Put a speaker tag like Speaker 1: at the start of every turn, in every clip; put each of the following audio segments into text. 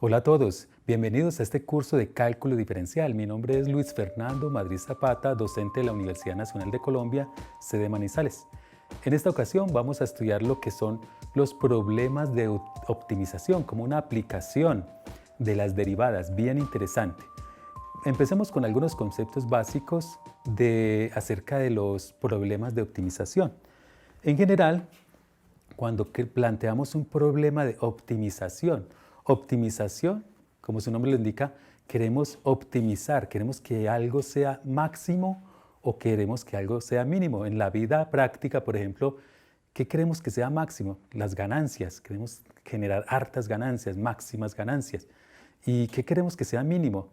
Speaker 1: Hola a todos, bienvenidos a este curso de cálculo diferencial. Mi nombre es Luis Fernando Madrid Zapata, docente de la Universidad Nacional de Colombia, sede Manizales. En esta ocasión vamos a estudiar lo que son los problemas de optimización como una aplicación de las derivadas, bien interesante. Empecemos con algunos conceptos básicos acerca de los problemas de optimización. En general, cuando planteamos un problema de optimización, como su nombre lo indica, queremos optimizar, queremos que algo sea máximo o queremos que algo sea mínimo. En la vida práctica, por ejemplo, ¿qué queremos que sea máximo? Las ganancias, queremos generar hartas ganancias, máximas ganancias. ¿Y qué queremos que sea mínimo?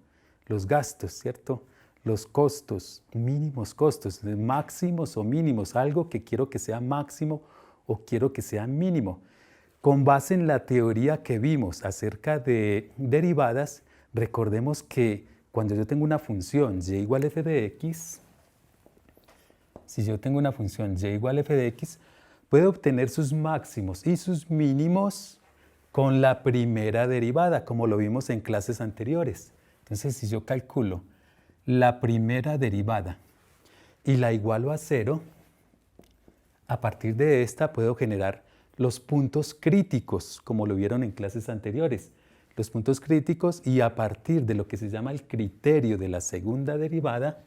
Speaker 1: Los gastos, ¿cierto? Los costos, mínimos costos, máximos o mínimos, algo que quiero que sea máximo o quiero que sea mínimo. Con base en la teoría que vimos acerca de derivadas, recordemos que cuando yo tengo una función y igual a f de x, si yo tengo una función y igual a f de x, puedo obtener sus máximos y sus mínimos con la primera derivada, como lo vimos en clases anteriores. Entonces, si yo calculo la primera derivada y la igualo a 0, a partir de esta puedo generar los puntos críticos, como lo vieron en clases anteriores. Los puntos críticos, y a partir de lo que se llama el criterio de la segunda derivada,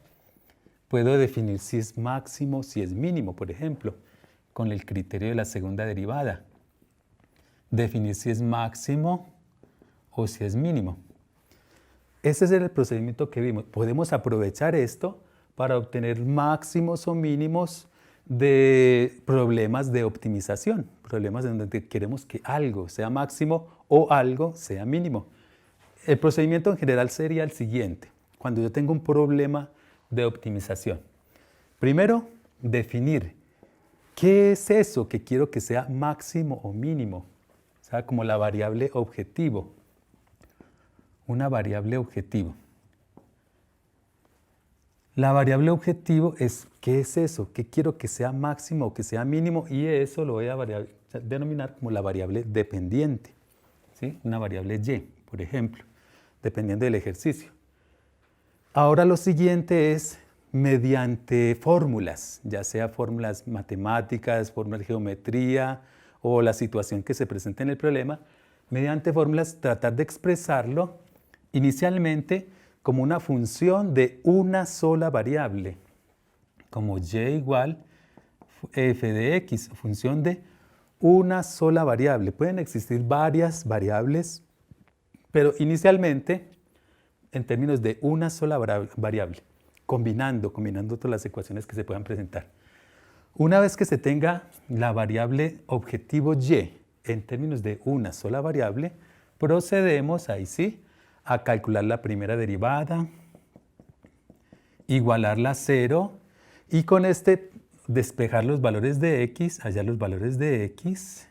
Speaker 1: puedo definir si es máximo, si es mínimo, por ejemplo, con el criterio de la segunda derivada. Definir si es máximo o si es mínimo. Ese es el procedimiento que vimos. Podemos aprovechar esto para obtener máximos o mínimos de problemas de optimización, problemas en donde queremos que algo sea máximo o algo sea mínimo. El procedimiento en general sería el siguiente, cuando yo tengo un problema de optimización. Primero, definir qué es eso que quiero que sea máximo o mínimo, o sea, como la variable objetivo. Una variable objetivo. La variable objetivo es ¿qué es eso? ¿Qué quiero que sea máximo o que sea mínimo? Y eso lo voy a denominar como la variable dependiente, ¿sí? Una variable y, por ejemplo, dependiendo del ejercicio. Ahora lo siguiente es mediante fórmulas, ya sea fórmulas matemáticas, fórmulas de geometría o la situación que se presenta en el problema, mediante fórmulas tratar de expresarlo inicialmente como una función de una sola variable, como y igual f de x, función de una sola variable. Pueden existir varias variables, pero inicialmente en términos de una sola variable, combinando todas las ecuaciones que se puedan presentar. Una vez que se tenga la variable objetivo y en términos de una sola variable, procedemos, ahí sí, a calcular la primera derivada, igualarla a 0 y con este despejar los valores de x, hallar los valores de x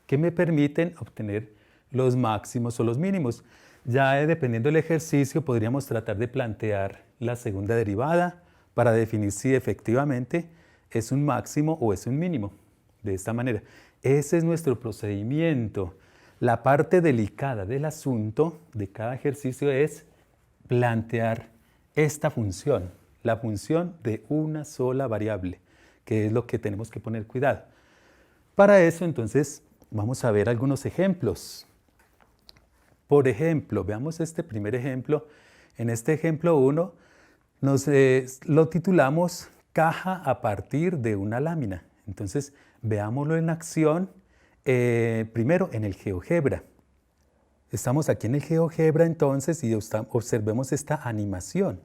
Speaker 1: que me permiten obtener los máximos o los mínimos. Ya dependiendo del ejercicio podríamos tratar de plantear la segunda derivada para definir si efectivamente es un máximo o es un mínimo. De esta manera, ese es nuestro procedimiento. La parte delicada del asunto de cada ejercicio es plantear esta función, la función de una sola variable, que es lo que tenemos que poner cuidado. Para eso, entonces, vamos a ver algunos ejemplos. Por ejemplo, veamos este primer ejemplo. En este ejemplo 1, lo titulamos caja a partir de una lámina. Entonces, veámoslo en acción. Primero en el GeoGebra. Estamos aquí en el GeoGebra entonces y observemos esta animación.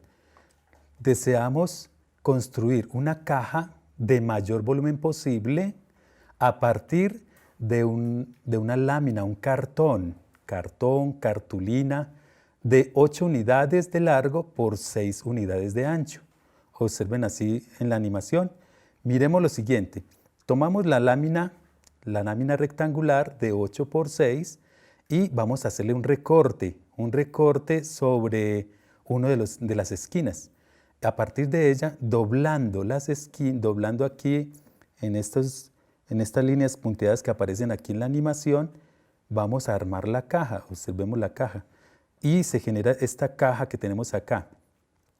Speaker 1: Deseamos construir una caja de mayor volumen posible a partir de una lámina, un cartón, cartulina de 8 unidades de largo por 6 unidades de ancho. Observen así en la animación. Miremos lo siguiente. Tomamos la lámina rectangular de 8 por 6 y vamos a hacerle un recorte sobre uno de las esquinas. A partir de ella, doblando aquí en estas líneas punteadas que aparecen aquí en la animación, vamos a armar la caja, observemos la caja, y se genera esta caja que tenemos acá,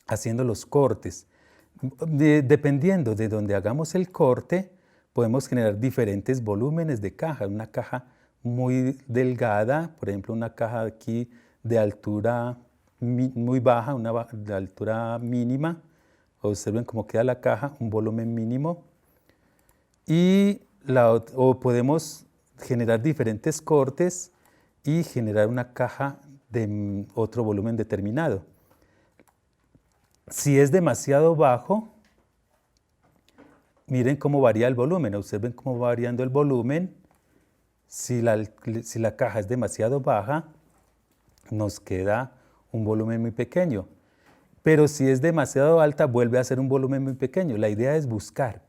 Speaker 1: haciendo los cortes. Dependiendo de donde hagamos el corte, podemos generar diferentes volúmenes de caja. Una caja muy delgada, por ejemplo, una caja aquí de altura muy baja, de altura mínima. Observen cómo queda la caja, un volumen mínimo. O podemos generar diferentes cortes y generar una caja de otro volumen determinado. Si es demasiado bajo, miren cómo varía el volumen, observen cómo va variando el volumen. Si la caja es demasiado baja, nos queda un volumen muy pequeño. Pero si es demasiado alta, vuelve a ser un volumen muy pequeño. La idea es buscar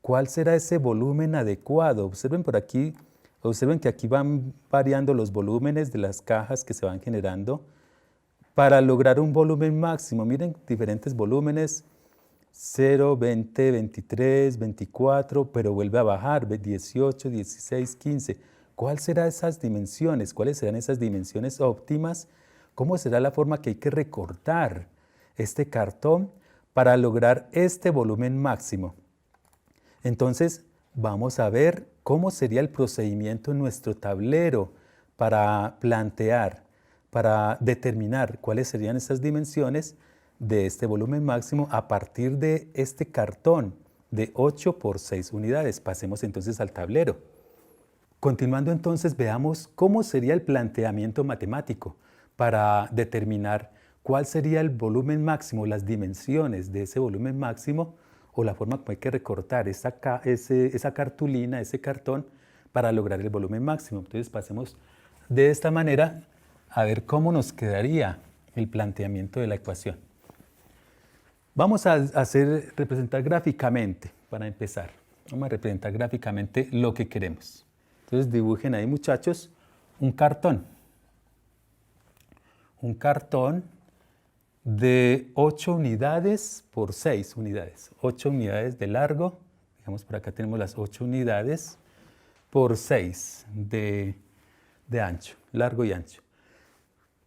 Speaker 1: cuál será ese volumen adecuado. Observen por aquí, observen que aquí van variando los volúmenes de las cajas que se van generando para lograr un volumen máximo. Miren, diferentes volúmenes, 0, 20, 23, 24, pero vuelve a bajar, 18, 16, 15. ¿Cuáles serán esas dimensiones? ¿Cuáles serán esas dimensiones óptimas? ¿Cómo será la forma que hay que recortar este cartón para lograr este volumen máximo? Entonces, vamos a ver cómo sería el procedimiento en nuestro tablero para plantear, para determinar cuáles serían esas dimensiones de este volumen máximo a partir de este cartón de 8 por 6 unidades. Pasemos entonces al tablero. Continuando entonces, veamos cómo sería el planteamiento matemático para determinar cuál sería el volumen máximo, las dimensiones de ese volumen máximo o la forma como hay que recortar esa cartulina, ese cartón para lograr el volumen máximo. Entonces pasemos de esta manera a ver cómo nos quedaría el planteamiento de la ecuación. Vamos a representar gráficamente, para empezar. Vamos a representar gráficamente lo que queremos. Entonces dibujen ahí, muchachos, un cartón. Un cartón de 8 unidades por 6 unidades. 8 unidades de largo, digamos por acá tenemos las 8 unidades, por 6 de ancho, largo y ancho.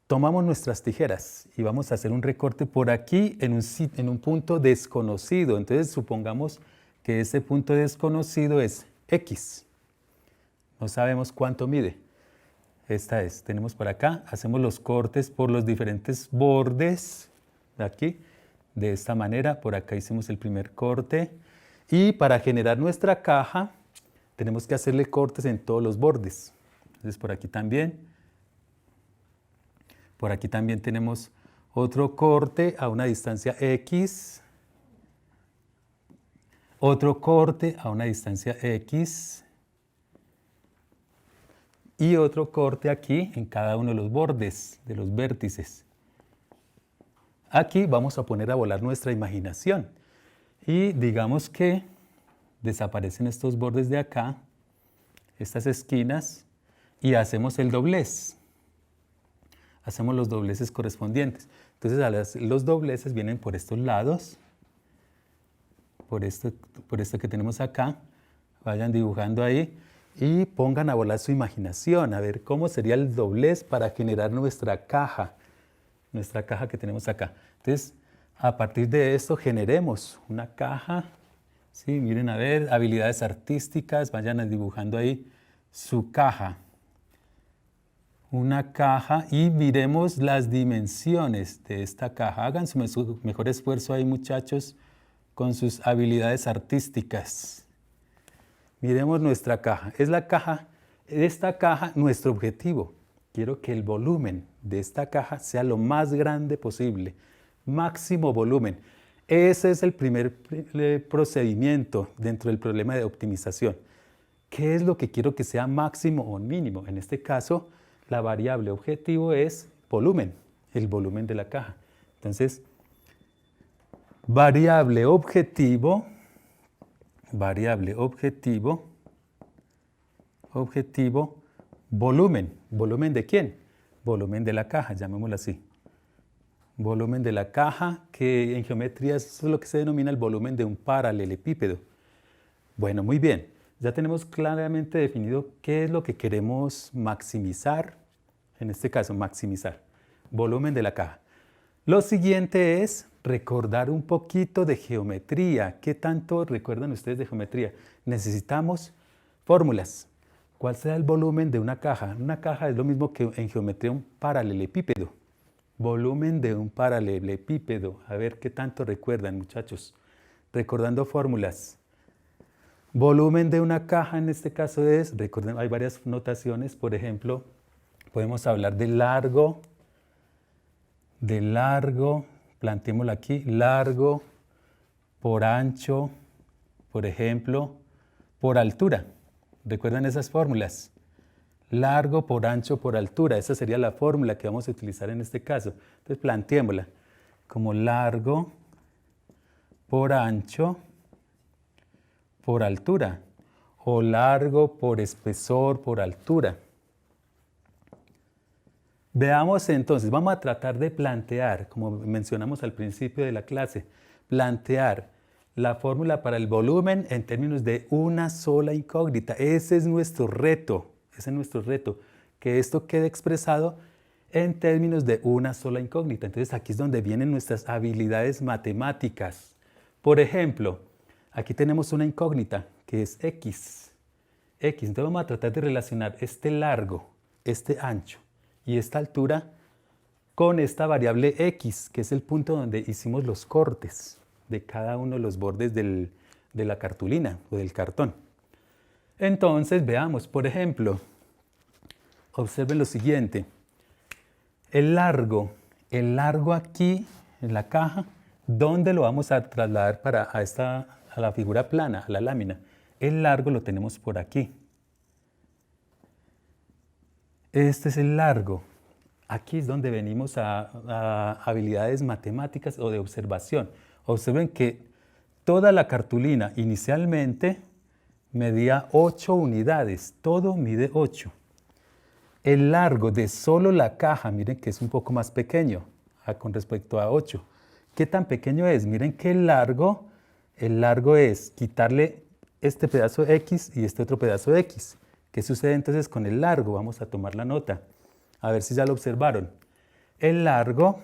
Speaker 1: Tomamos nuestras tijeras y vamos a hacer un recorte por aquí en un punto desconocido. Entonces supongamos que ese punto desconocido es X. No sabemos cuánto mide. Esta es, tenemos por acá, hacemos los cortes por los diferentes bordes de aquí, de esta manera. Por acá hicimos el primer corte y para generar nuestra caja tenemos que hacerle cortes en todos los bordes. Entonces por aquí también. Por aquí también tenemos otro corte a una distancia X, otro corte a una distancia X y otro corte aquí en cada uno de los bordes, de los vértices. Aquí vamos a poner a volar nuestra imaginación y digamos que desaparecen estos bordes de acá, estas esquinas, y hacemos el doblez. Hacemos los dobleces correspondientes. Entonces los dobleces vienen por estos lados, por esto que tenemos acá. Vayan dibujando ahí y pongan a volar su imaginación, a ver cómo sería el doblez para generar nuestra caja que tenemos acá. Entonces, a partir de esto generemos una caja. Sí, miren a ver, habilidades artísticas, vayan dibujando ahí su caja. Una caja y miremos las dimensiones de esta caja. Hagan su mejor esfuerzo ahí, muchachos, con sus habilidades artísticas. Miremos nuestra caja. Es esta caja nuestro objetivo. Quiero que el volumen de esta caja sea lo más grande posible. Máximo volumen. Ese es el primer procedimiento dentro del problema de optimización. ¿Qué es lo que quiero que sea máximo o mínimo? En este caso, la variable objetivo es volumen, el volumen de la caja. Entonces, variable objetivo, volumen. ¿Volumen de quién? Volumen de la caja, llamémoslo así. Volumen de la caja, que en geometría eso es lo que se denomina el volumen de un paralelepípedo. Bueno, muy bien. Ya tenemos claramente definido qué es lo que queremos maximizar, en este caso maximizar, volumen de la caja. Lo siguiente es recordar un poquito de geometría. ¿Qué tanto recuerdan ustedes de geometría? Necesitamos fórmulas. ¿Cuál será el volumen de una caja? Una caja es lo mismo que en geometría un paralelepípedo. Volumen de un paralelepípedo. A ver qué tanto recuerdan, muchachos. Recordando fórmulas. Volumen de una caja en este caso es, recuerden, hay varias notaciones. Por ejemplo, podemos hablar de largo, planteémoslo aquí, largo por ancho, por ejemplo, por altura. ¿Recuerdan esas fórmulas? Largo por ancho por altura. Esa sería la fórmula que vamos a utilizar en este caso. Entonces planteémosla como largo por ancho por altura o largo por espesor por altura. Veamos entonces, vamos a tratar de plantear, como mencionamos al principio de la clase, plantear la fórmula para el volumen en términos de una sola incógnita. Ese es nuestro reto, que esto quede expresado en términos de una sola incógnita. Entonces aquí es donde vienen nuestras habilidades matemáticas. Por ejemplo, aquí tenemos una incógnita que es x. Entonces vamos a tratar de relacionar este largo, este ancho y esta altura con esta variable x, que es el punto donde hicimos los cortes de cada uno de los bordes de la cartulina o del cartón. Entonces veamos, por ejemplo, observen lo siguiente. El largo aquí en la caja, ¿dónde lo vamos a trasladar a la figura plana, a la lámina? El largo lo tenemos por aquí. Este es el largo. Aquí es donde venimos a habilidades matemáticas o de observación. Observen que toda la cartulina inicialmente medía 8 unidades. Todo mide 8. El largo de solo la caja, miren que es un poco más pequeño con respecto a 8. ¿Qué tan pequeño es? Miren que el largo es quitarle este pedazo X y este otro pedazo X. ¿Qué sucede entonces con el largo? Vamos a tomar la nota. A ver si ya lo observaron. El largo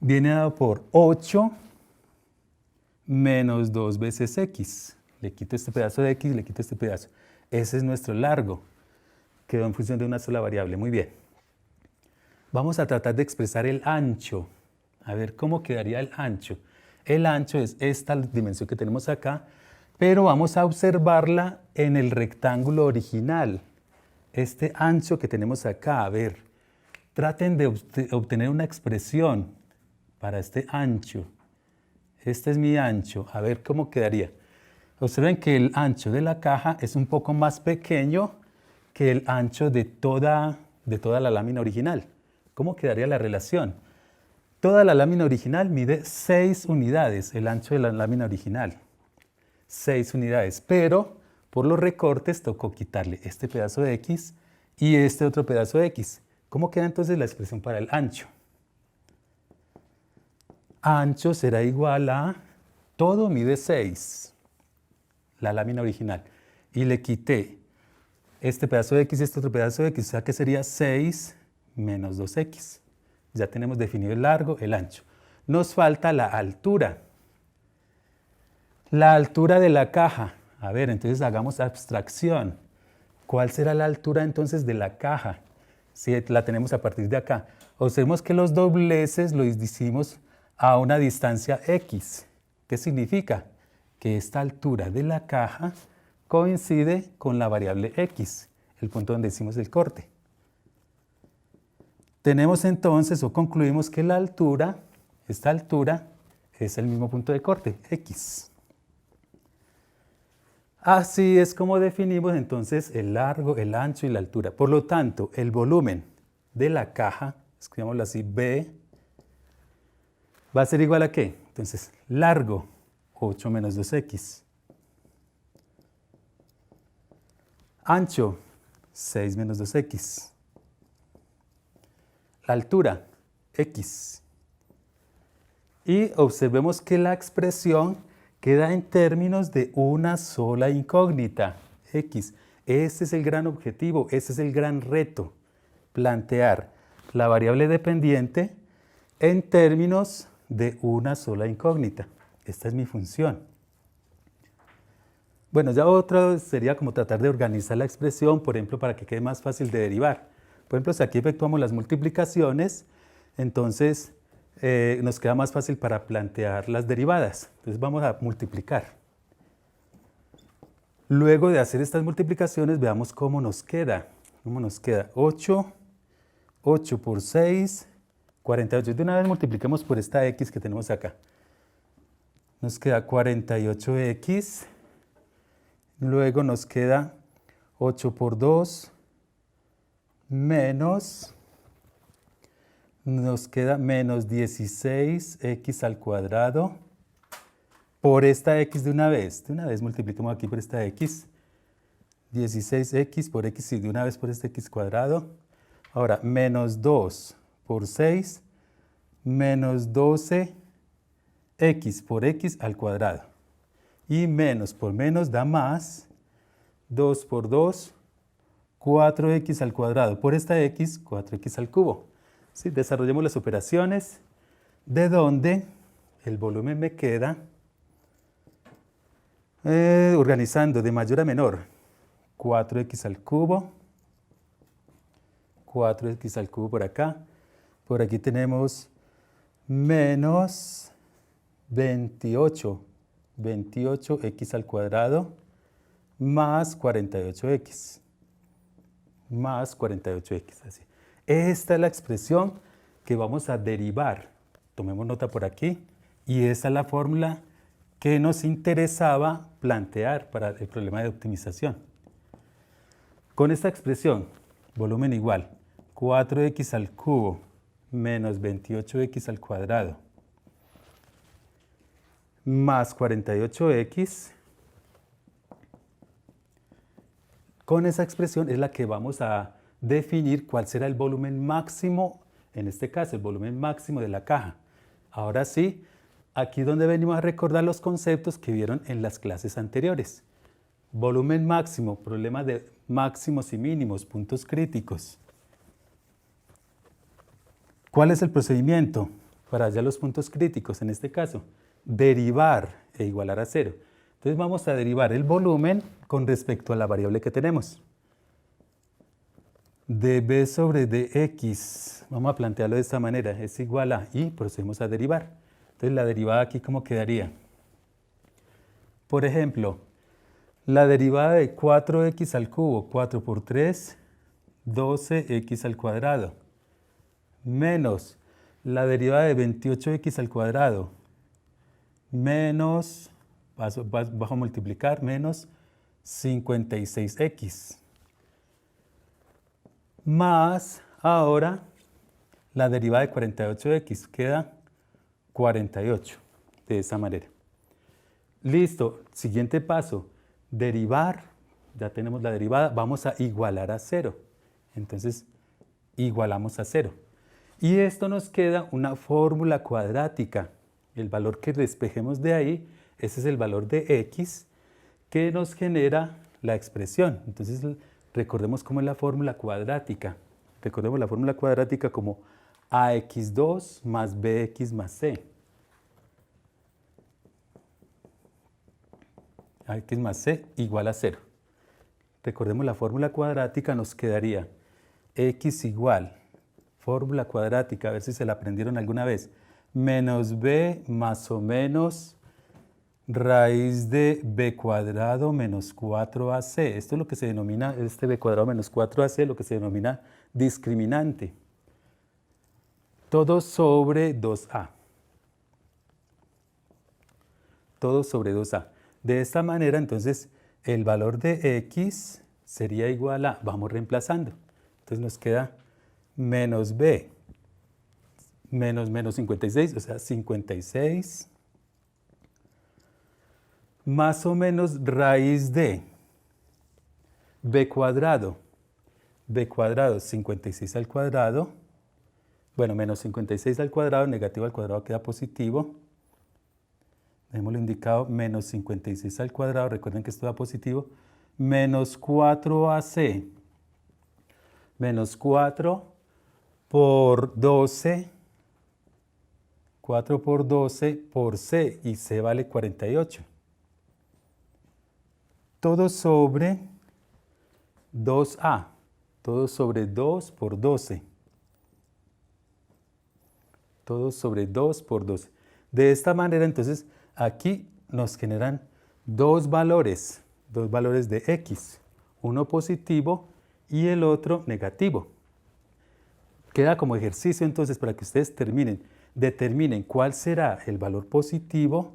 Speaker 1: viene dado por 8 menos 2 veces X. Le quito este pedazo de X, le quito este pedazo. Ese es nuestro largo. Quedó en función de una sola variable. Muy bien. Vamos a tratar de expresar el ancho. A ver cómo quedaría el ancho. El ancho es esta dimensión que tenemos acá, pero vamos a observarla en el rectángulo original. Este ancho que tenemos acá, a ver, traten de obtener una expresión para este ancho. Este es mi ancho, a ver cómo quedaría. Observen que el ancho de la caja es un poco más pequeño que el ancho de toda la lámina original. ¿Cómo quedaría la relación? Toda la lámina original mide 6 unidades, el ancho de la lámina original. 6 unidades, pero por los recortes tocó quitarle este pedazo de X y este otro pedazo de X. ¿Cómo queda entonces la expresión para el ancho? Ancho será igual a, todo mide 6, la lámina original, y le quité este pedazo de X y este otro pedazo de X, o sea que sería 6 menos 2X. Ya tenemos definido el largo, el ancho. Nos falta la altura. La altura de la caja. A ver, entonces hagamos abstracción. ¿Cuál será la altura entonces de la caja? Si la tenemos a partir de acá. Observemos que los dobleces los hicimos a una distancia X. ¿Qué significa? Que esta altura de la caja coincide con la variable X, el punto donde hicimos el corte. Tenemos entonces, o concluimos que la altura, esta altura, es el mismo punto de corte, X. Así es como definimos entonces el largo, el ancho y la altura. Por lo tanto, el volumen de la caja, escribámoslo así, B, va a ser igual a ¿qué? Entonces, largo, 8 menos 2X. Ancho, 6 menos 2X. La altura, X. Y observemos que la expresión queda en términos de una sola incógnita, x. Este es el gran objetivo, ese es el gran reto, plantear la variable dependiente en términos de una sola incógnita. Esta es mi función. Bueno, ya otra sería como tratar de organizar la expresión, por ejemplo, para que quede más fácil de derivar. Por ejemplo, si aquí efectuamos las multiplicaciones, entonces nos queda más fácil para plantear las derivadas. Entonces vamos a multiplicar. Luego de hacer estas multiplicaciones, veamos cómo nos queda. ¿Cómo nos queda? 8 por 6, 48. De una vez multipliquemos por esta x que tenemos acá. Nos queda 48x. Luego nos queda 8 por 2 menos, nos queda menos 16x al cuadrado por esta x de una vez. De una vez multipliquemos aquí por esta x. 16x por x y de una vez por este x cuadrado. Ahora, menos 2 por 6 menos 12x por x al cuadrado. Y menos por menos da más, 2 por 2, 4x al cuadrado. Por esta x, 4x al cubo. ¿Sí? Desarrollemos las operaciones, de donde el volumen me queda, organizando de mayor a menor, 4x al cubo, 4x al cubo por acá. Por aquí tenemos menos 28x al cuadrado más 48x. Más 48x, así. Esta es la expresión que vamos a derivar. Tomemos nota por aquí. Y esa es la fórmula que nos interesaba plantear para el problema de optimización. Con esta expresión, volumen igual, 4x al cubo menos 28x al cuadrado más 48x, con esa expresión es la que vamos a definir cuál será el volumen máximo, en este caso el volumen máximo de la caja. Ahora sí, aquí donde venimos a recordar los conceptos que vieron en las clases anteriores. Volumen máximo, problema de máximos y mínimos, puntos críticos. ¿Cuál es el procedimiento para hallar los puntos críticos en este caso? Derivar e igualar a 0. Entonces vamos a derivar el volumen con respecto a la variable que tenemos. dB sobre dx, vamos a plantearlo de esta manera, es igual a, y procedemos a derivar. Entonces la derivada aquí, ¿cómo quedaría? Por ejemplo, la derivada de 4x al cubo, 4 por 3, 12x al cuadrado, menos la derivada de 28x al cuadrado, menos, bajo a multiplicar, menos 56x. Más, ahora, la derivada de 48x, queda 48, de esa manera. Listo, siguiente paso, derivar, ya tenemos la derivada, vamos a igualar a 0. Entonces, igualamos a 0. Y esto nos queda una fórmula cuadrática. El valor que despejemos de ahí, ese es el valor de x que nos genera la expresión. Entonces, recordemos cómo es la fórmula cuadrática. Recordemos la fórmula cuadrática como ax2 más bx más c. Ax más c igual a 0. Recordemos la fórmula cuadrática, nos quedaría x igual, fórmula cuadrática, a ver si se la aprendieron alguna vez, menos b más o menos raíz de b cuadrado menos 4ac. Esto es lo que se denomina, este b cuadrado menos 4ac, lo que se denomina discriminante. Todo sobre 2a. Todo sobre 2a. De esta manera, entonces, el valor de x sería igual a, vamos reemplazando. Entonces nos queda menos b, menos 56, o sea, 56, más o menos raíz de b cuadrado, 56 al cuadrado, bueno, menos 56 al cuadrado, negativo al cuadrado queda positivo, Dejémoslo indicado, menos 56 al cuadrado, recuerden que esto da positivo, menos 4AC, menos 4 por 12, 4 por 12 por C, y C vale 48. Todo sobre 2A, todo sobre 2 por 12. Todo sobre 2 por 12. De esta manera, entonces, aquí nos generan dos valores de X, uno positivo y el otro negativo. Queda como ejercicio entonces para que ustedes determinen cuál será el valor positivo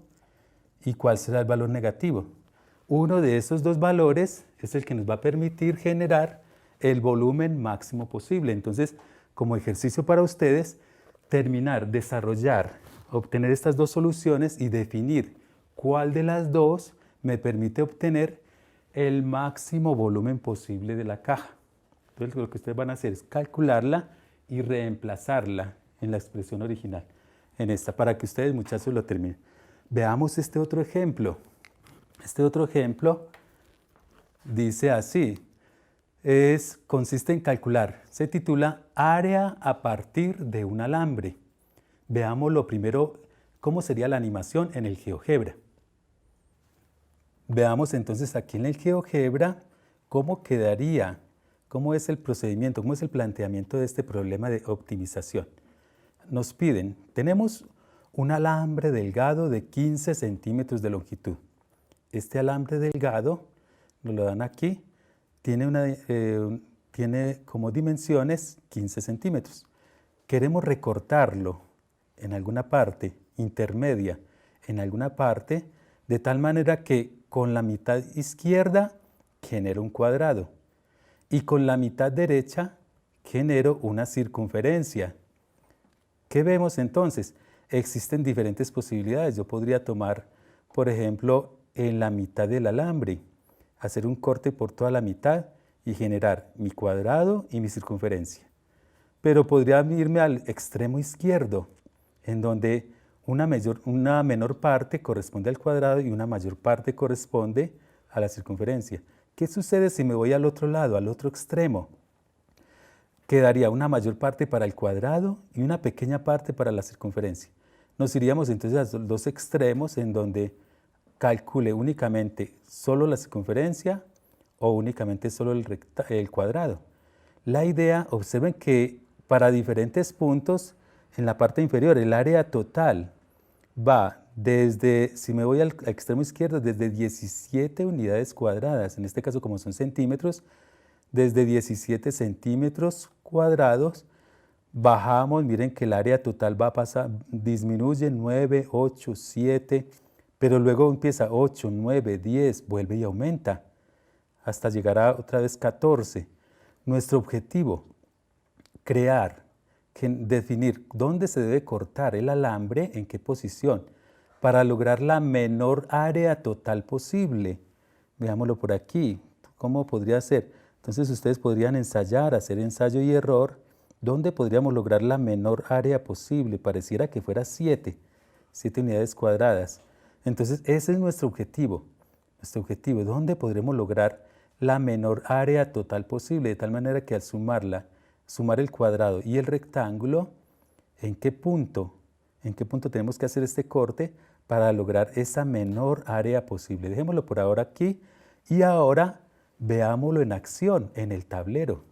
Speaker 1: y cuál será el valor negativo. Uno de esos dos valores es el que nos va a permitir generar el volumen máximo posible. Entonces, como ejercicio para ustedes, desarrollar, obtener estas dos soluciones y definir cuál de las dos me permite obtener el máximo volumen posible de la caja. Entonces, lo que ustedes van a hacer es calcularla y reemplazarla en la expresión original, en esta, para que ustedes, muchachos, lo terminen. Veamos este otro ejemplo. Este otro ejemplo dice así, consiste en calcular, se titula área a partir de un alambre. Veamos lo primero, cómo sería la animación en el GeoGebra. Veamos entonces aquí en el GeoGebra cómo quedaría, cómo es el procedimiento, cómo es el planteamiento de este problema de optimización. Nos piden, tenemos un alambre delgado de 15 centímetros de longitud. Este alambre delgado, nos lo dan aquí, tiene como dimensiones 15 centímetros. Queremos recortarlo en alguna parte, intermedia, en alguna parte, de tal manera que con la mitad izquierda genero un cuadrado y con la mitad derecha genero una circunferencia. ¿Qué vemos entonces? Existen diferentes posibilidades. Yo podría tomar, por ejemplo, en la mitad del alambre, hacer un corte por toda la mitad y generar mi cuadrado y mi circunferencia. Pero podría irme al extremo izquierdo, en donde una menor parte corresponde al cuadrado y una mayor parte corresponde a la circunferencia. ¿Qué sucede si me voy al otro lado, al otro extremo? Quedaría una mayor parte para el cuadrado y una pequeña parte para la circunferencia. Nos iríamos entonces a los dos extremos, en donde calcule únicamente solo la circunferencia o únicamente solo el cuadrado. La idea, observen que para diferentes puntos en la parte inferior el área total va desde, si me voy al extremo izquierdo, desde 17 unidades cuadradas, en este caso como son centímetros, desde 17 centímetros cuadrados, bajamos, miren que el área total va a pasar, disminuye 9, 8, 7, pero luego empieza 8, 9, 10, vuelve y aumenta, hasta llegar a otra vez 14. Nuestro objetivo, definir dónde se debe cortar el alambre, en qué posición, para lograr la menor área total posible. Veámoslo por aquí, ¿cómo podría ser? Entonces ustedes podrían ensayar, hacer ensayo y error, ¿dónde podríamos lograr la menor área posible? Pareciera que fuera 7 unidades cuadradas. Entonces ese es nuestro objetivo. Nuestro objetivo, ¿dónde podremos lograr la menor área total posible? De tal manera que al sumar el cuadrado y el rectángulo, ¿en qué punto tenemos que hacer este corte para lograr esa menor área posible? Dejémoslo por ahora aquí y ahora veámoslo en acción, en el tablero.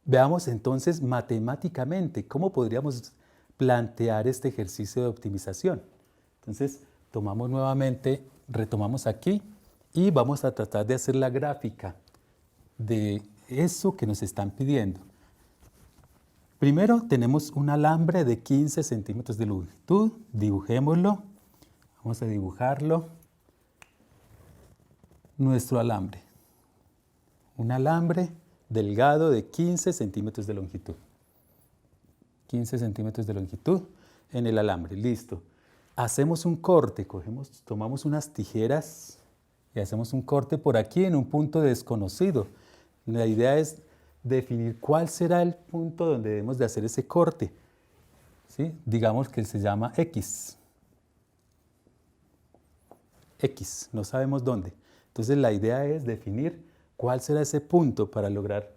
Speaker 1: Veamos entonces matemáticamente cómo podríamos plantear este ejercicio de optimización. Entonces, retomamos aquí y vamos a tratar de hacer la gráfica de eso que nos están pidiendo. Primero tenemos un alambre de 15 centímetros de longitud, dibujémoslo, vamos a dibujarlo. Nuestro alambre, un alambre delgado de 15 centímetros de longitud. 15 centímetros de longitud en el alambre, listo. Hacemos un corte, tomamos unas tijeras y hacemos un corte por aquí en un punto desconocido. La idea es definir cuál será el punto donde debemos de hacer ese corte. ¿Sí? Digamos que se llama X. X, no sabemos dónde. Entonces la idea es definir cuál será ese punto para lograr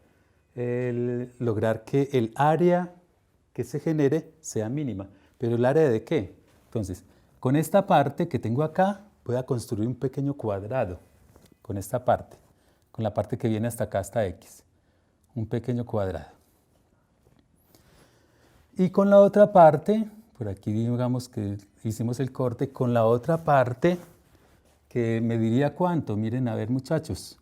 Speaker 1: que el área que se genere sea mínima. ¿Pero el área de qué? Entonces, con esta parte que tengo acá, voy a construir un pequeño cuadrado. Con esta parte, con la parte que viene hasta acá, hasta X. Un pequeño cuadrado. Y con la otra parte, por aquí digamos que hicimos el corte, con la otra parte, que mediría cuánto. Miren, a ver muchachos,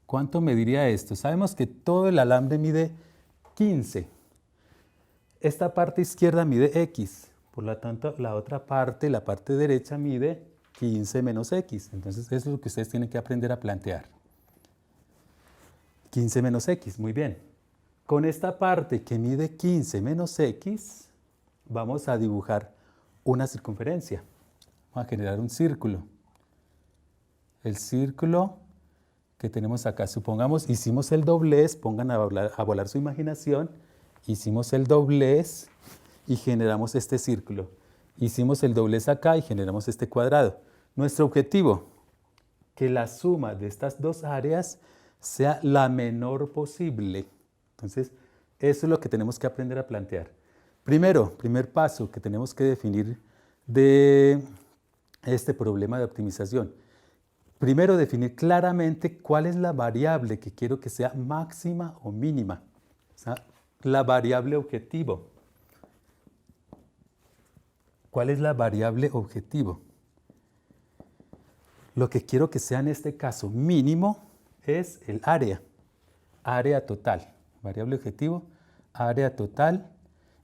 Speaker 1: ¿cuánto mediría esto? Sabemos que todo el alambre mide 15. Esta parte izquierda mide X, por lo tanto la otra parte, la parte derecha mide 15 menos X. Entonces eso es lo que ustedes tienen que aprender a plantear. 15 menos X, muy bien. Con esta parte que mide 15 menos X, vamos a dibujar una circunferencia. Vamos a generar un círculo. El círculo que tenemos acá, supongamos, hicimos el doblez, pongan a volar su imaginación, hicimos el doblez y generamos este círculo. Hicimos el doblez acá y generamos este cuadrado. Nuestro objetivo, que la suma de estas dos áreas sea la menor posible. Entonces, eso es lo que tenemos que aprender a plantear. Primero, primer paso que tenemos que definir de este problema de optimización. Primero, definir claramente cuál es la variable que quiero que sea máxima o mínima. O sea, la variable objetivo. ¿Cuál es la variable objetivo? Lo que quiero que sea en este caso mínimo es el área. Área total. Variable objetivo, área total.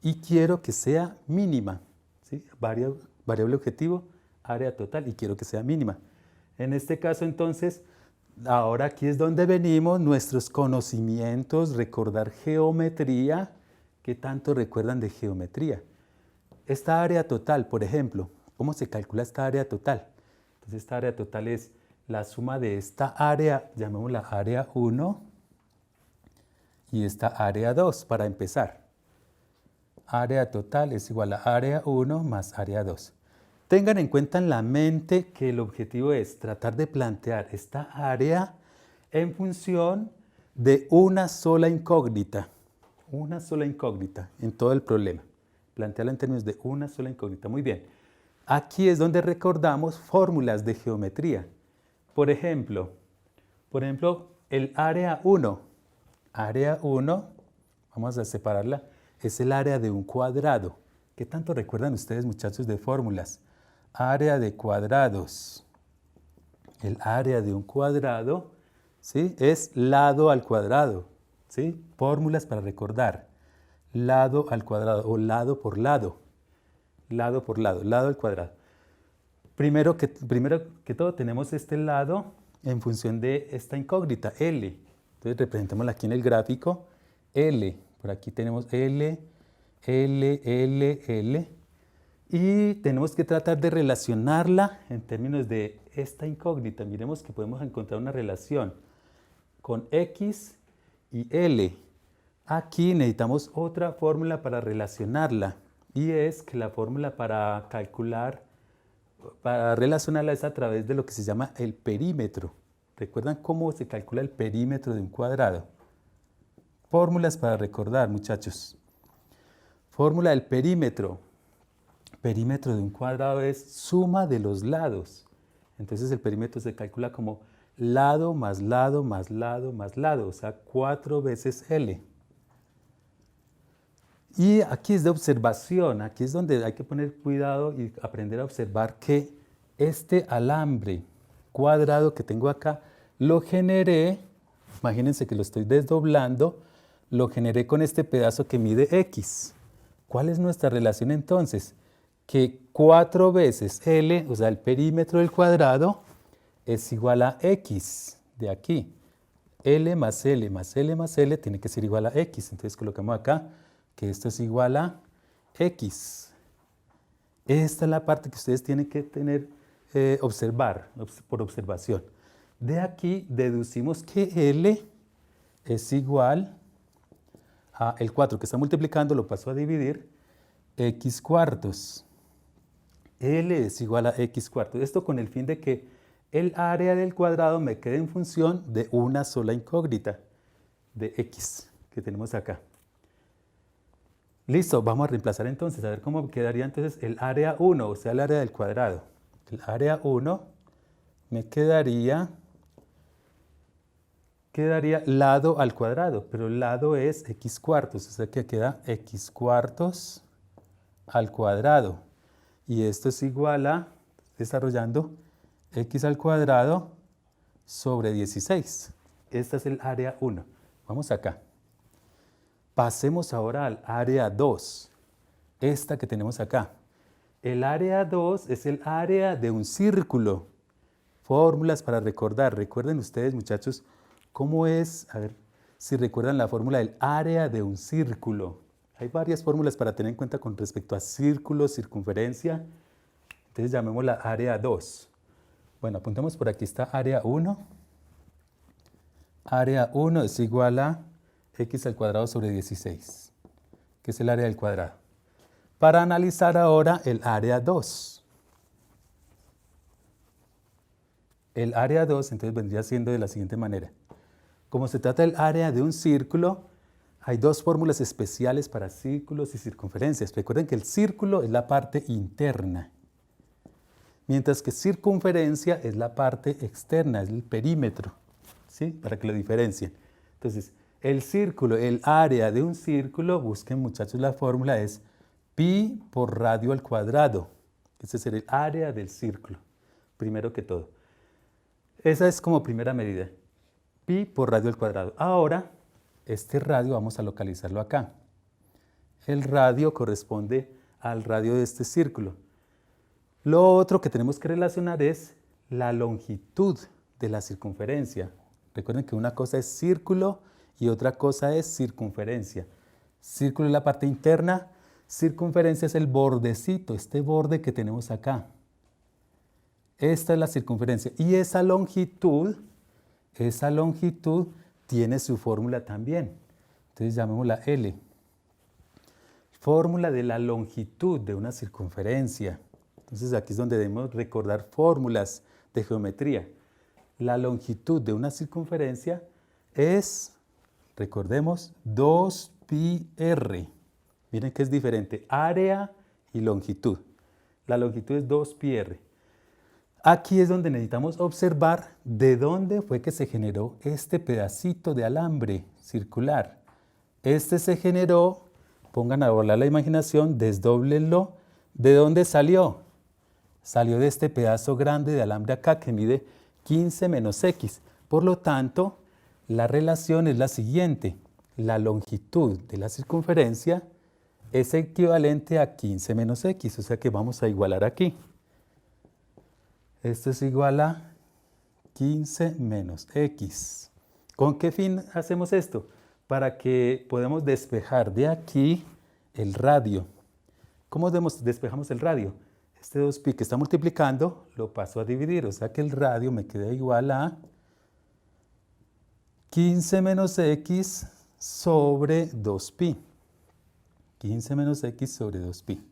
Speaker 1: Y quiero que sea mínima. ¿Sí? Variable objetivo, área total. Y quiero que sea mínima. En este caso, entonces, ahora aquí es donde venimos nuestros conocimientos, recordar geometría. ¿Qué tanto recuerdan de geometría? Esta área total, por ejemplo, ¿cómo se calcula esta área total? Entonces, esta área total es la suma de esta área, llamémosla área 1, y esta área 2, para empezar. Área total es igual a área 1 más área 2. Tengan en cuenta en la mente que el objetivo es tratar de plantear esta área en función de una sola incógnita en todo el problema. Plantearla en términos de una sola incógnita. Muy bien. Aquí es donde recordamos fórmulas de geometría. Por ejemplo, el área 1. Área 1, vamos a separarla, es el área de un cuadrado. ¿Qué tanto recuerdan ustedes, muchachos, de fórmulas? Área de cuadrados. El área de un cuadrado, ¿sí?, es lado al cuadrado. ¿Sí? Fórmulas para recordar. Lado al cuadrado o lado por lado. Lado por lado, lado al cuadrado. Primero que todo tenemos este lado en función de esta incógnita, L. Entonces representémosla aquí en el gráfico, L. Por aquí tenemos L, L, L, L. Y tenemos que tratar de relacionarla en términos de esta incógnita. Miremos que podemos encontrar una relación con X y L. Aquí necesitamos otra fórmula para relacionarla. Y es que la fórmula para relacionarla es a través de lo que se llama el perímetro. ¿Recuerdan cómo se calcula el perímetro de un cuadrado? Fórmulas para recordar, muchachos. Fórmula del perímetro. Perímetro de un cuadrado es suma de los lados. Entonces el perímetro se calcula como lado más lado más lado más lado, o sea, 4 veces L. Y aquí es de observación, aquí es donde hay que poner cuidado y aprender a observar que este alambre cuadrado que tengo acá, lo generé, imagínense que lo estoy desdoblando, lo generé con este pedazo que mide X. ¿Cuál es nuestra relación entonces? Que 4 veces L, o sea, el perímetro del cuadrado, es igual a X de aquí. L más L más L más L tiene que ser igual a X. Entonces colocamos acá que esto es igual a X. Esta es la parte que ustedes tienen que observar, por observación. De aquí deducimos que L es igual a el 4 que está multiplicando, lo paso a dividir, X cuartos. L es igual a X cuartos. Esto con el fin de que el área del cuadrado me queda en función de una sola incógnita, de x, que tenemos acá. Listo, vamos a reemplazar entonces, a ver cómo quedaría entonces el área 1, o sea, el área del cuadrado. El área 1 me quedaría lado al cuadrado, pero el lado es x cuartos, o sea que queda x cuartos al cuadrado. Y esto es igual a, desarrollando, x al cuadrado sobre 16. Esta es el área 1. Vamos acá. Pasemos ahora al área 2, esta que tenemos acá. El área 2 es el área de un círculo. Fórmulas para recordar. Recuerden ustedes, muchachos, cómo es, a ver si recuerdan la fórmula del área de un círculo. Hay varias fórmulas para tener en cuenta con respecto a círculo, circunferencia. Entonces llamémosla área 2. Bueno, apuntemos por aquí, está área 1. Área 1 es igual a x al cuadrado sobre 16, que es el área del cuadrado. Para analizar ahora el área 2. El área 2 entonces vendría siendo de la siguiente manera. Como se trata del área de un círculo, hay dos fórmulas especiales para círculos y circunferencias. Recuerden que el círculo es la parte interna, mientras que circunferencia es la parte externa, es el perímetro, ¿sí? Para que lo diferencien. Entonces, el círculo, el área de un círculo, busquen muchachos la fórmula, es pi por radio al cuadrado. Ese es el área del círculo, primero que todo. Esa es como primera medida, pi por radio al cuadrado. Ahora, este radio vamos a localizarlo acá. El radio corresponde al radio de este círculo. Lo otro que tenemos que relacionar es la longitud de la circunferencia. Recuerden que una cosa es círculo y otra cosa es circunferencia. Círculo es la parte interna, circunferencia es el bordecito, este borde que tenemos acá. Esta es la circunferencia y esa longitud tiene su fórmula también. Entonces llamémosla L. Fórmula de la longitud de una circunferencia. Entonces aquí es donde debemos recordar fórmulas de geometría. La longitud de una circunferencia es, recordemos, 2πr. Miren que es diferente, área y longitud. La longitud es 2πr. Aquí es donde necesitamos observar de dónde fue que se generó este pedacito de alambre circular. Este se generó, pongan a volar la imaginación, desdóblenlo. ¿De dónde salió? Salió de este pedazo grande de alambre acá que mide 15 menos x. Por lo tanto, la relación es la siguiente. La longitud de la circunferencia es equivalente a 15 menos x, o sea que vamos a igualar aquí. Esto es igual a 15 menos x. ¿Con qué fin hacemos esto? Para que podamos despejar de aquí el radio. ¿Cómo despejamos el radio? Este 2pi que está multiplicando lo paso a dividir, o sea que el radio me queda igual a 15 menos x sobre 2pi. 15 menos x sobre 2pi.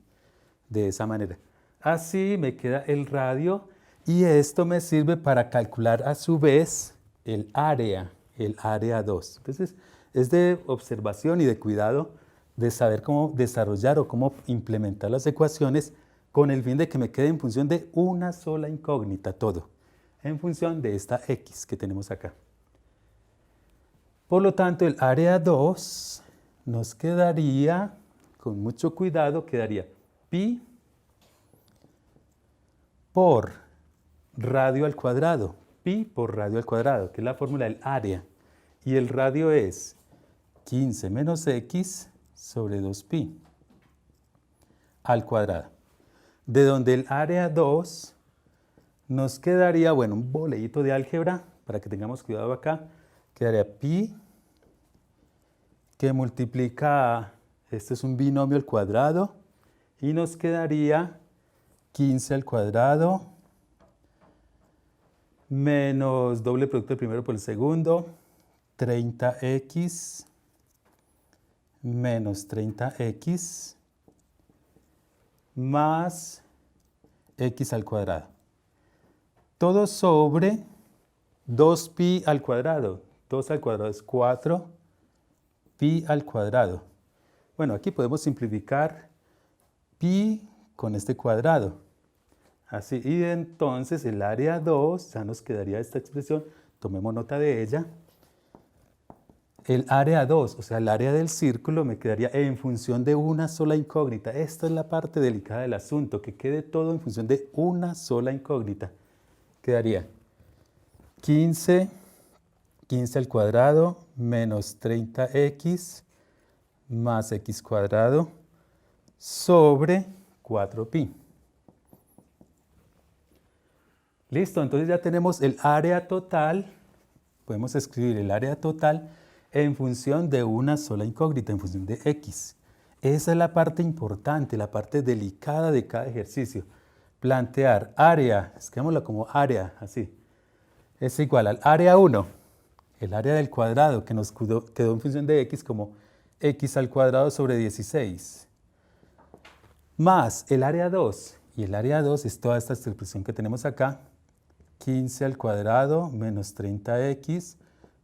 Speaker 1: De esa manera. Así me queda el radio. Y esto me sirve para calcular a su vez el área 2. Entonces, es de observación y de cuidado de saber cómo desarrollar o cómo implementar las ecuaciones con el fin de que me quede en función de una sola incógnita, todo, en función de esta x que tenemos acá. Por lo tanto, el área 2 nos quedaría, con mucho cuidado, quedaría pi por radio al cuadrado, pi por radio al cuadrado, que es la fórmula del área. Y el radio es 15 menos x sobre 2pi al cuadrado. De donde el área 2 nos quedaría, bueno, un boleíto de álgebra, para que tengamos cuidado acá, quedaría pi que multiplica, este es un binomio al cuadrado, y nos quedaría 15 al cuadrado menos doble producto del primero por el segundo, 30x menos 30x más x al cuadrado. todo sobre 2pi al cuadrado. 2 al cuadrado es 4pi al cuadrado. Bueno, aquí podemos simplificar pi con este cuadrado. Así, y entonces el área 2, ya nos quedaría esta expresión, tomemos nota de ella. El área 2, o sea, el área del círculo, me quedaría en función de una sola incógnita. Esta es la parte delicada del asunto, que quede todo en función de una sola incógnita. Quedaría 15 al cuadrado menos 30x más x cuadrado sobre 4pi. Listo, entonces ya tenemos el área total. Podemos escribir el área total en función de una sola incógnita, en función de x. Esa es la parte importante, la parte delicada de cada ejercicio. Plantear área, escribámoslo como área, así, es igual al área 1, el área del cuadrado que nos quedó en función de x como x al cuadrado sobre 16, más el área 2, y el área 2 es toda esta expresión que tenemos acá, 15 al cuadrado menos 30x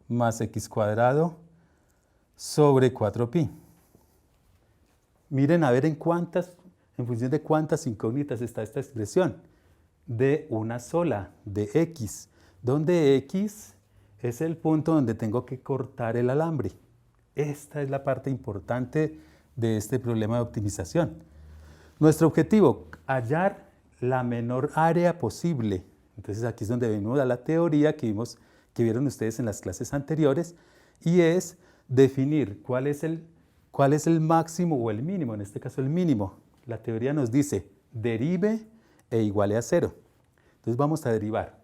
Speaker 1: más x cuadrado sobre 4pi. Miren a ver en función de cuántas incógnitas está esta expresión. De una sola, de x, donde x es el punto donde tengo que cortar el alambre. Esta es la parte importante de este problema de optimización. Nuestro objetivo, hallar la menor área posible. Entonces aquí es donde venimos a la teoría que vieron ustedes en las clases anteriores, y es definir cuál es el máximo o el mínimo, en este caso el mínimo. La teoría nos dice derive e iguale a 0. Entonces vamos a derivar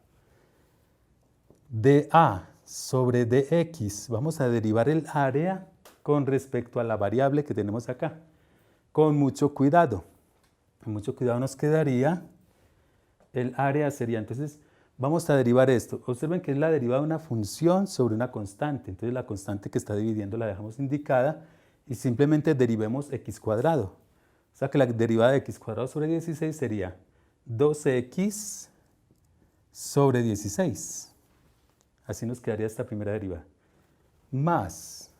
Speaker 1: dA sobre dx, vamos a derivar el área con respecto a la variable que tenemos acá. Con mucho cuidado nos quedaría, el área sería, entonces vamos a derivar esto. Observen que es la derivada de una función sobre una constante. Entonces la constante que está dividiendo la dejamos indicada y simplemente derivemos x cuadrado. O sea que la derivada de x cuadrado sobre 16 sería 2x sobre 16. Así nos quedaría esta primera derivada. Más.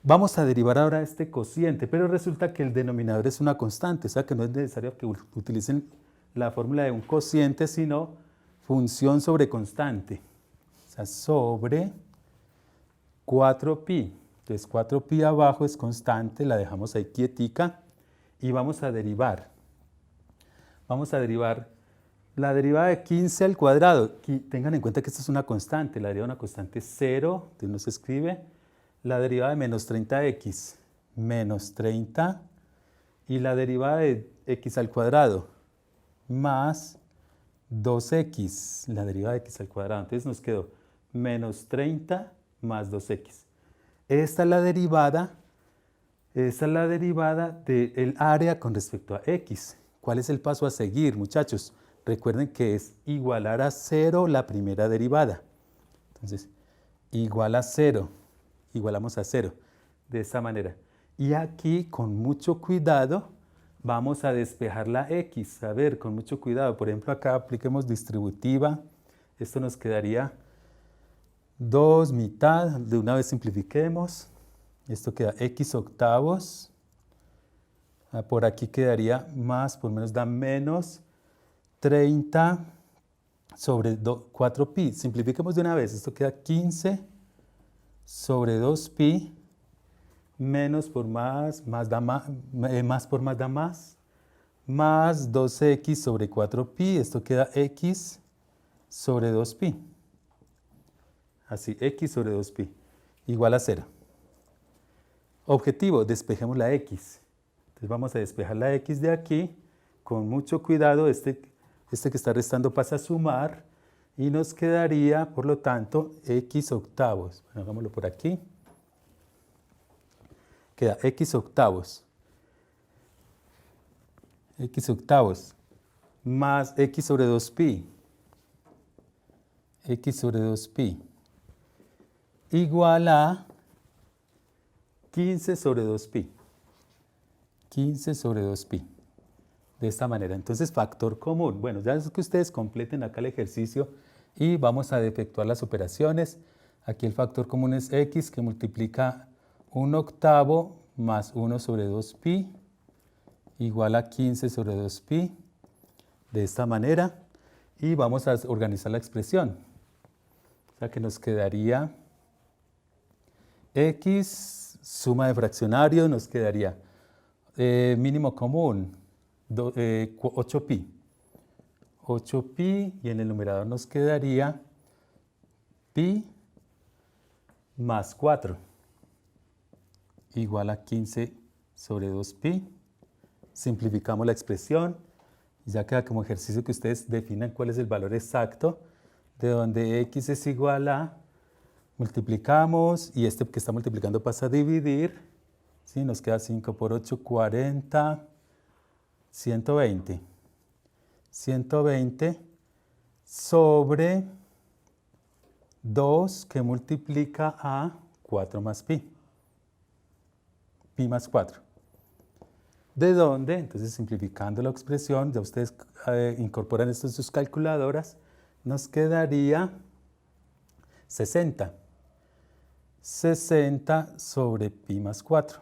Speaker 1: Vamos a derivar ahora este cociente, pero resulta que el denominador es una constante, o sea que no es necesario que utilicen la fórmula de un cociente, sino función sobre constante. O sea, sobre 4pi. Entonces 4pi abajo es constante, la dejamos ahí quietica y vamos a derivar. Vamos a derivar la derivada de 15 al cuadrado. Tengan en cuenta que esta es una constante, la derivada de una constante es 0, entonces no se escribe. La derivada de menos 30x, menos 30, y la derivada de x al cuadrado, más 2x, la derivada de x al cuadrado. Entonces nos quedó menos 30 más 2x. Esta es la derivada del área con respecto a x. ¿Cuál es el paso a seguir, muchachos? Recuerden que es igualar a 0 la primera derivada. Entonces, igual a 0. Igualamos a 0, de esta manera. Y aquí, con mucho cuidado, vamos a despejar la x. A ver, con mucho cuidado. Por ejemplo, acá apliquemos distributiva. Esto nos quedaría 2 mitad. De una vez simplifiquemos. Esto queda x octavos. Por aquí quedaría más, por menos da menos 30 sobre 4pi. Simplifiquemos de una vez. Esto queda 15 sobre 2pi, menos por más da más, más por más da más 2x sobre 4pi, esto queda x sobre 2pi. Así, x sobre 2pi, igual a 0. Objetivo, despejemos la x. Entonces vamos a despejar la x de aquí, con mucho cuidado, este que está restando pasa a sumar, y nos quedaría, por lo tanto, x octavos. Bueno, hagámoslo por aquí. Queda x octavos. X octavos más x sobre 2pi. X sobre 2pi. Igual a 15 sobre 2pi. 15 sobre 2pi. de esta manera. Entonces, factor común. Bueno, ya es que ustedes completen acá el ejercicio y vamos a efectuar las operaciones. Aquí el factor común es x, que multiplica 1/8 más 1 sobre 2pi igual a 15 sobre 2pi, de esta manera. Y vamos a organizar la expresión. O sea que nos quedaría x, suma de fraccionarios, nos quedaría mínimo común, 8pi. 8pi, y en el numerador nos quedaría pi más 4 igual a 15 sobre 2pi. Simplificamos la expresión y ya queda como ejercicio que ustedes definan cuál es el valor exacto, de donde x es igual a, multiplicamos, y este que está multiplicando pasa a dividir, ¿sí? Nos queda 5 por 8, 40, 120. 120 sobre 2 que multiplica a 4 más pi. Pi más 4. ¿De dónde? Entonces, simplificando la expresión, ya ustedes incorporan esto en sus calculadoras, nos quedaría 60. 60 sobre pi más 4.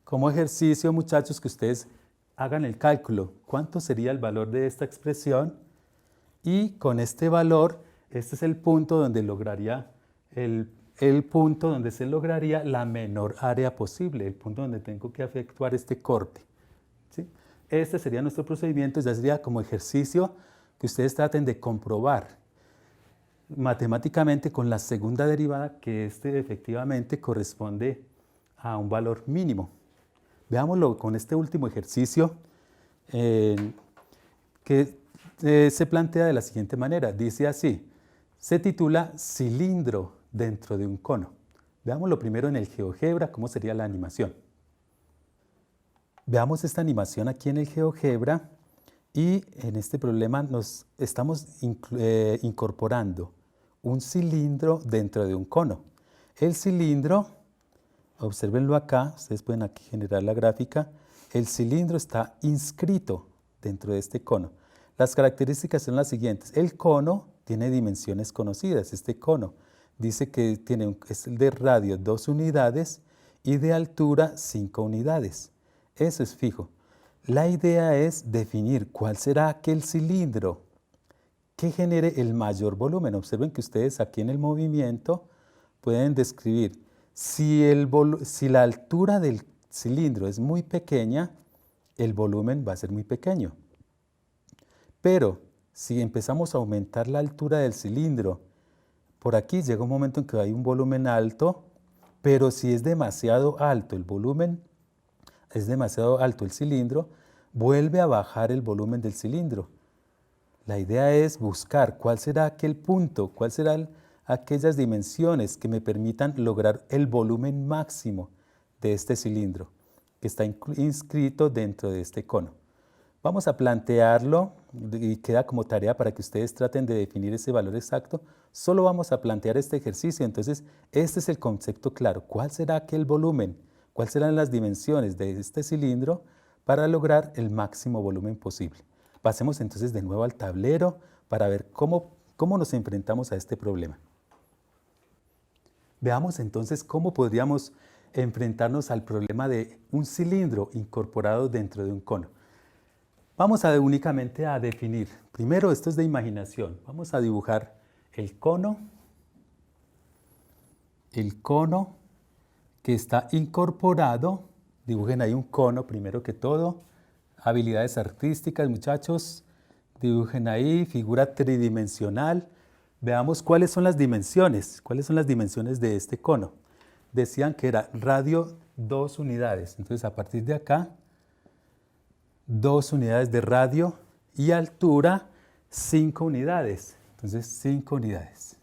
Speaker 1: Como ejercicio, muchachos, que ustedes hagan el cálculo. ¿Cuánto sería el valor de esta expresión? Y con este valor, este es el punto donde lograría el punto donde se lograría la menor área posible, el punto donde tengo que efectuar este corte, ¿sí? Este sería nuestro procedimiento, ya sería como ejercicio que ustedes traten de comprobar matemáticamente con la segunda derivada que efectivamente corresponde a un valor mínimo. Veámoslo con este último ejercicio que se plantea de la siguiente manera. Dice así, se titula cilindro dentro de un cono. Veámoslo primero en el GeoGebra, cómo sería la animación. Veamos esta animación aquí en el GeoGebra y en este problema nos estamos incorporando un cilindro dentro de un cono. El cilindro, obsérvenlo acá, ustedes pueden aquí generar la gráfica, el cilindro está inscrito dentro de este cono. Las características son las siguientes. El cono tiene dimensiones conocidas, este cono. Dice que es de radio 2 unidades y de altura 5 unidades. Eso es fijo. La idea es definir cuál será aquel cilindro que genere el mayor volumen. Observen que ustedes aquí en el movimiento pueden describir si la altura del cilindro es muy pequeña, el volumen va a ser muy pequeño. Pero si empezamos a aumentar la altura del cilindro, por aquí llega un momento en que hay un volumen alto, pero si es demasiado alto el volumen, es demasiado alto el cilindro, vuelve a bajar el volumen del cilindro. La idea es buscar cuál será aquel punto, cuáles serán aquellas dimensiones que me permitan lograr el volumen máximo de este cilindro que está inscrito dentro de este cono. Vamos a plantearlo y queda como tarea para que ustedes traten de definir ese valor exacto. Solo vamos a plantear este ejercicio, entonces este es el concepto claro. ¿Cuál será aquel volumen? ¿Cuáles serán las dimensiones de este cilindro para lograr el máximo volumen posible? Pasemos entonces de nuevo al tablero para ver cómo nos enfrentamos a este problema. Veamos entonces cómo podríamos enfrentarnos al problema de un cilindro incorporado dentro de un cono. Vamos únicamente a definir. Primero, esto es de imaginación. Vamos a dibujar el cono que está incorporado. Dibujen ahí un cono primero que todo. Habilidades artísticas, muchachos. Dibujen ahí, figura tridimensional. Veamos cuáles son las dimensiones. ¿Cuáles son las dimensiones de este cono? Decían que era radio 2 unidades. Entonces, a partir de acá, 2 unidades de radio y altura 5 unidades. Entonces, 5 unidades.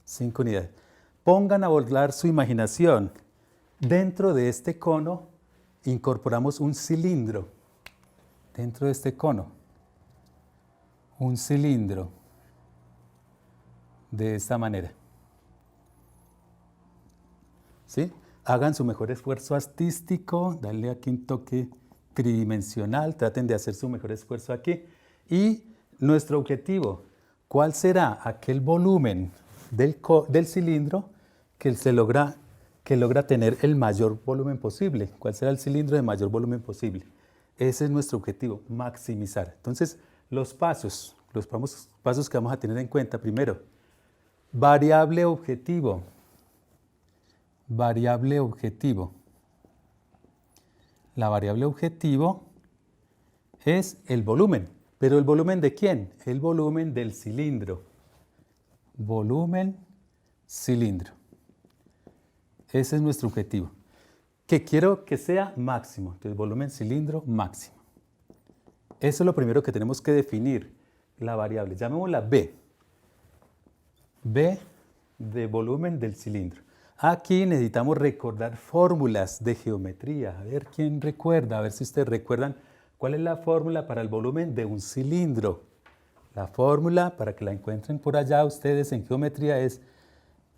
Speaker 1: 5 unidades. Pongan a volar su imaginación. Dentro de este cono incorporamos un cilindro. Dentro de este cono, un cilindro. De esta manera. ¿Sí? Hagan su mejor esfuerzo artístico, dale aquí un toque tridimensional, traten de hacer su mejor esfuerzo aquí. Y nuestro objetivo, ¿cuál será aquel volumen del cilindro que logra tener el mayor volumen posible? ¿Cuál será el cilindro de mayor volumen posible? Ese es nuestro objetivo, maximizar. Entonces, los pasos que vamos a tener en cuenta. Primero, variable objetivo. Variable objetivo. La variable objetivo es el volumen. ¿Pero el volumen de quién? El volumen del cilindro. Volumen, cilindro. Ese es nuestro objetivo. Que quiero que sea máximo. Entonces, volumen, cilindro, máximo. Eso es lo primero que tenemos que definir, la variable. Llamémosla B. B de volumen del cilindro. Aquí necesitamos recordar fórmulas de geometría. A ver quién recuerda, a ver si ustedes recuerdan cuál es la fórmula para el volumen de un cilindro. La fórmula, para que la encuentren por allá ustedes en geometría, es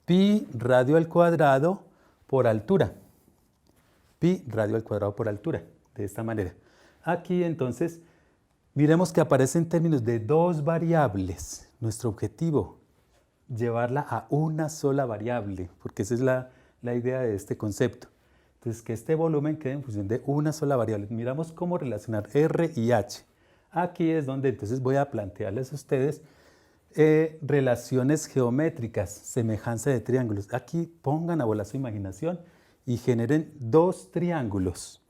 Speaker 1: pi radio al cuadrado por altura. Pi radio al cuadrado por altura, de esta manera. Aquí entonces, miremos que aparece en términos de dos variables. Nuestro objetivo, llevarla a una sola variable, porque esa es la idea de este concepto. Entonces, que este volumen quede en función de una sola variable. Miramos cómo relacionar R y H. Aquí es donde entonces voy a plantearles a ustedes relaciones geométricas, semejanza de triángulos. Aquí pongan a volar su imaginación y generen dos triángulos.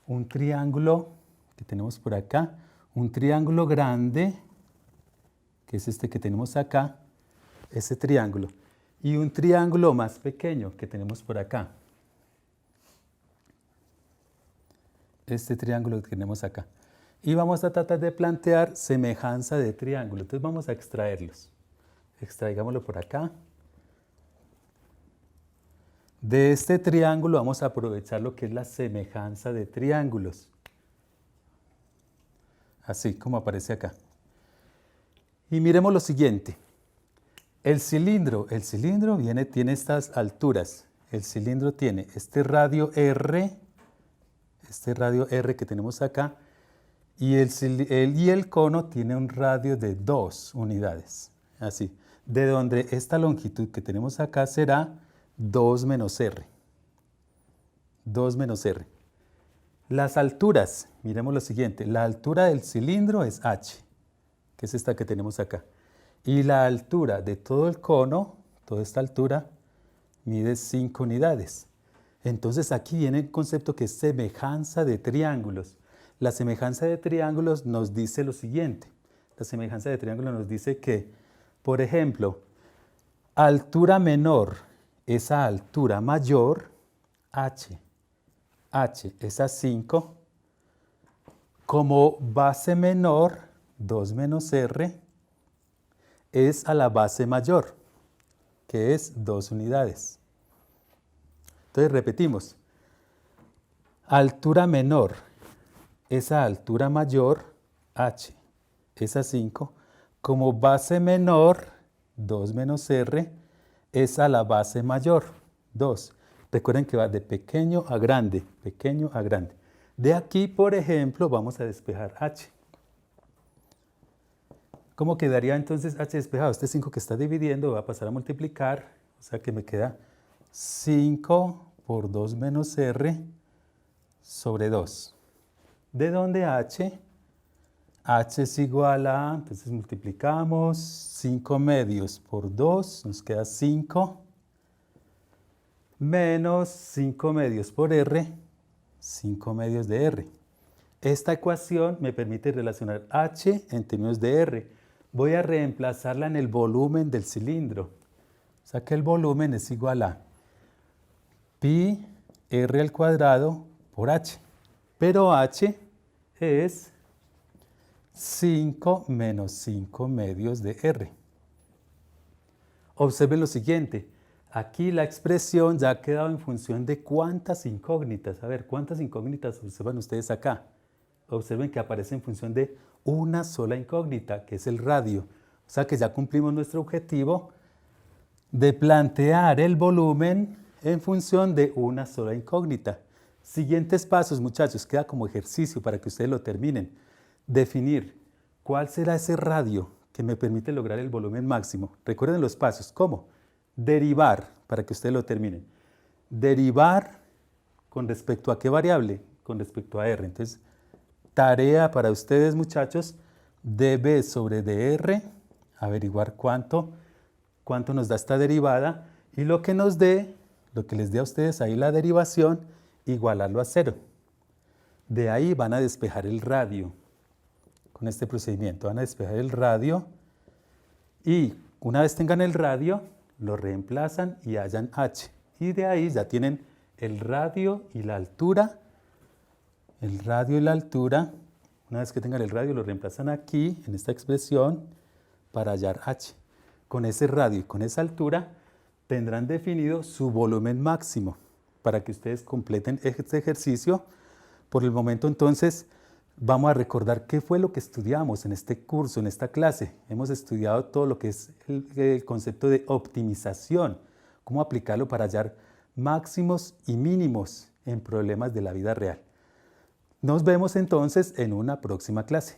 Speaker 1: Un triángulo que tenemos por acá, un triángulo grande, que es este que tenemos acá, ese triángulo, y un triángulo más pequeño que tenemos por acá. Este triángulo que tenemos acá. Y vamos a tratar de plantear semejanza de triángulo. Entonces vamos a extraerlos. Extraigámoslo por acá. De este triángulo vamos a aprovechar lo que es la semejanza de triángulos. Así como aparece acá. Y miremos lo siguiente. El cilindro tiene estas alturas. El cilindro tiene este radio R que tenemos acá, y el cono tiene un radio de 2 unidades. Así, de donde esta longitud que tenemos acá será 2 menos R. 2 menos R. Las alturas, miremos lo siguiente. La altura del cilindro es H, que es esta que tenemos acá. Y la altura de todo el cono, toda esta altura, mide 5 unidades. Entonces aquí viene el concepto que es semejanza de triángulos. La semejanza de triángulos nos dice lo siguiente. La semejanza de triángulos nos dice que, por ejemplo, altura menor es a altura mayor, H es a 5, como base menor, 2 menos R, es a la base mayor, que es 2 unidades. Entonces repetimos, altura menor es a altura mayor, H es a 5, como base menor, 2 menos R, es a la base mayor, 2. Recuerden que va de pequeño a grande, pequeño a grande. De aquí, por ejemplo, vamos a despejar H. ¿Cómo quedaría entonces H despejado? Este 5 que está dividiendo va a pasar a multiplicar, o sea que me queda 5 por 2 menos R sobre 2. ¿De dónde H? H es igual a, entonces multiplicamos 5 medios por 2, nos queda 5, menos 5 medios por R, 5 medios de R. Esta ecuación me permite relacionar H en términos de R. Voy a reemplazarla en el volumen del cilindro. O sea que el volumen es igual a pi R al cuadrado por H. Pero H es 5 menos 5 medios de R. Observen lo siguiente. Aquí la expresión ya ha quedado en función de cuántas incógnitas. A ver, ¿cuántas incógnitas observan ustedes acá? Observen que aparece en función de una sola incógnita, que es el radio. O sea que ya cumplimos nuestro objetivo de plantear el volumen en función de una sola incógnita. Siguientes pasos, muchachos, queda como ejercicio para que ustedes lo terminen. Definir cuál será ese radio que me permite lograr el volumen máximo. Recuerden los pasos. ¿Cómo? Derivar, para que ustedes lo terminen. Derivar con respecto a qué variable? Con respecto a R. Entonces, tarea para ustedes, muchachos, dB sobre dr, averiguar cuánto nos da esta derivada y lo que nos dé, lo que les dé a ustedes ahí la derivación, igualarlo a 0. De ahí van a despejar el radio. Con este procedimiento van a despejar el radio y una vez tengan el radio, lo reemplazan y hallan h. Y de ahí ya tienen el radio y la altura. El radio y la altura, una vez que tengan el radio, lo reemplazan aquí, en esta expresión, para hallar h. Con ese radio y con esa altura tendrán definido su volumen máximo para que ustedes completen este ejercicio. Por el momento, entonces, vamos a recordar qué fue lo que estudiamos en este curso, en esta clase. Hemos estudiado todo lo que es el concepto de optimización, cómo aplicarlo para hallar máximos y mínimos en problemas de la vida real. Nos vemos entonces en una próxima clase.